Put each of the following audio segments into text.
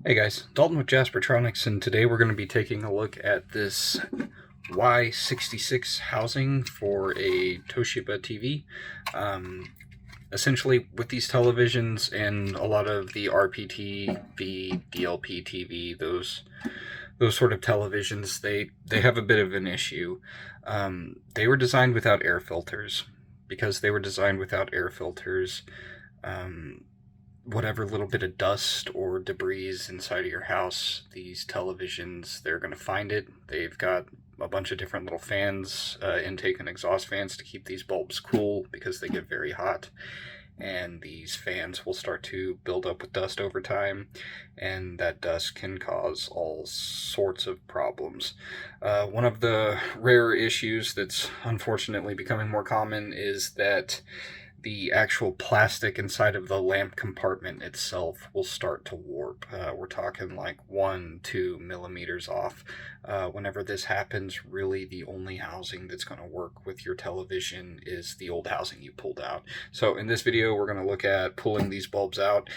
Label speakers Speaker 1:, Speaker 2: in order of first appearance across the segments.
Speaker 1: Hey guys, Dalton with Jaspertronics, and today we're going to be taking a look at this Y66 housing for a Toshiba TV. Essentially, with these televisions and a lot of the RPTV, DLP TV, those sort of televisions, they have a bit of an issue. They were designed without air filters. Because they were designed without air filters, whatever little bit of dust or debris inside of your house, these televisions, they're going to find it. They've got a bunch of different little fans, intake and exhaust fans, to keep these bulbs cool because they get very hot. And these fans will start to build up with dust over time, and that dust can cause all sorts of problems. One of the rare issues that's unfortunately becoming more common is that the actual plastic inside of the lamp compartment itself will start to warp. We're talking like 1-2 millimeters off. Whenever this happens, really the only housing that's going to work with your television is the old housing you pulled out. So in this video, we're going to look at pulling these bulbs out,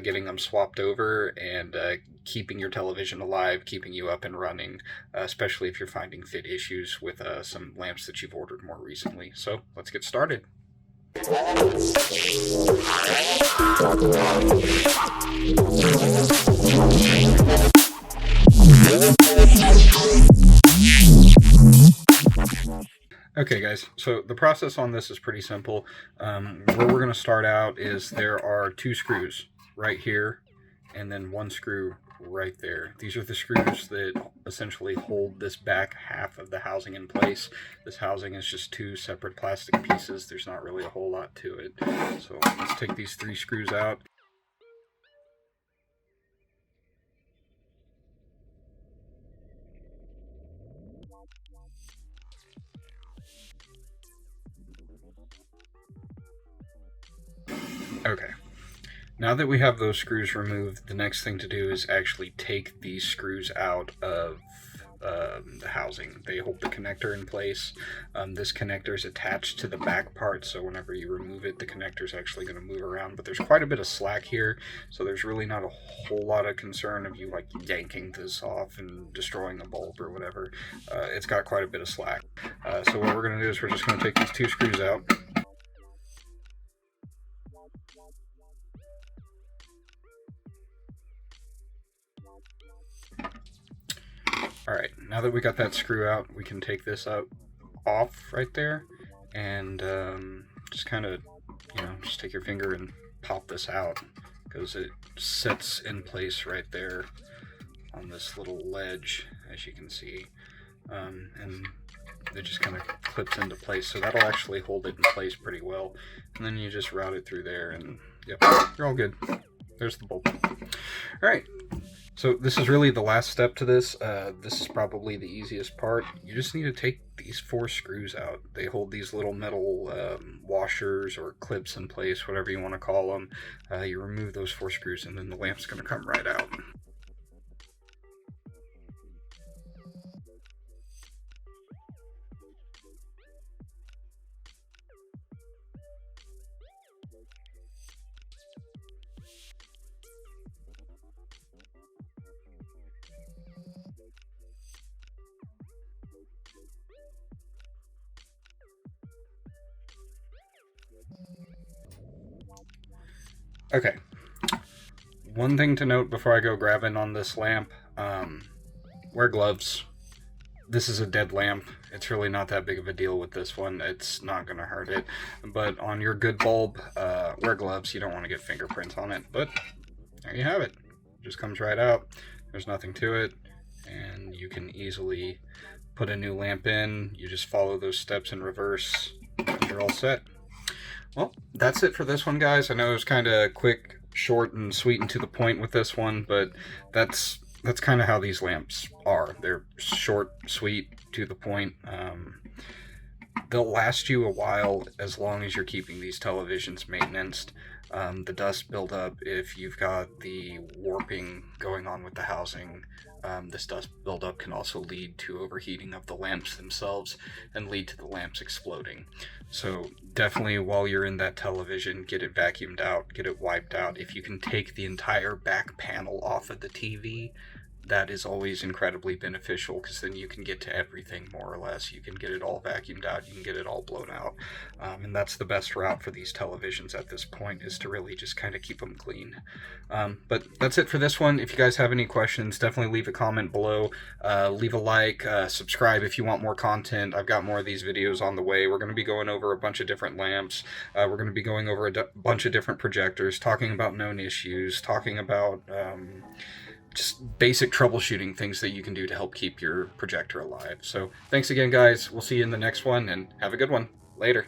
Speaker 1: getting them swapped over, and keeping your television alive, keeping you up and running, especially if you're finding fit issues with some lamps that you've ordered more recently. So let's get started. Okay guys, so the process on this is pretty simple. Where we're going to start out is there are 2 screws right here and then 1 screw right there. These are the screws that essentially hold this back half of the housing in place. This housing is just 2 separate plastic pieces. There's not really a whole lot to it. So let's take these 3 screws out. Okay. Now that we have those screws removed, the next thing to do is actually take these screws out of the housing. They hold the connector in place. This connector is attached to the back part, so whenever you remove it, the connector is actually going to move around. But there's quite a bit of slack here, so there's really not a whole lot of concern of you like yanking this off and destroying the bulb or whatever. It's got quite a bit of slack. So what we're going to do is we're just going to take these 2 screws out. Alright, now that we got that screw out, we can take this off right there, and just kind of, just take your finger and pop this out, because it sets in place right there on this little ledge, as you can see, and it just kind of clips into place, so that'll actually hold it in place pretty well, and then you just route it through there, and yep, you're all good. There's the bulb. Alright. So this is really the last step to this. This is probably the easiest part. You just need to take these 4 screws out. They hold these little metal washers or clips in place, whatever you want to call them. You remove those 4 screws and then the lamp's going to come right out. Okay, one thing to note before I go grabbing on this lamp, wear gloves. This is a dead lamp. It's really not that big of a deal with this one. It's not going to hurt it. But on your good bulb, wear gloves. You don't want to get fingerprints on it. But there you have it. It just comes right out. There's nothing to it. And you can easily put a new lamp in. You just follow those steps in reverse, and you're all set. Well, that's it for this one, guys. I know it was kind of quick, short, and sweet and to the point with this one, but that's kind of how these lamps are. They're short, sweet, to the point. They'll last you a while as long as you're keeping these televisions maintained. The dust buildup, if you've got the warping going on with the housing, this dust buildup can also lead to overheating of the lamps themselves and lead to the lamps exploding. So definitely while you're in that television, get it vacuumed out, get it wiped out. If you can take the entire back panel off of the TV, that is always incredibly beneficial, because then you can get to everything more or less. You can get it all vacuumed out, you can get it all blown out, and that's the best route for these televisions at this point, is to really just kind of keep them clean. But that's it for this one. If you guys have any questions, definitely leave a comment below. Leave a like, subscribe if you want more content. I've got more of these videos on the way. We're going to be going over a bunch of different lamps. We're going to be going over a bunch of different projectors, talking about known issues, talking about just basic troubleshooting things that you can do to help keep your projector alive. So thanks again, guys. We'll see you in the next one, and have a good one. Later.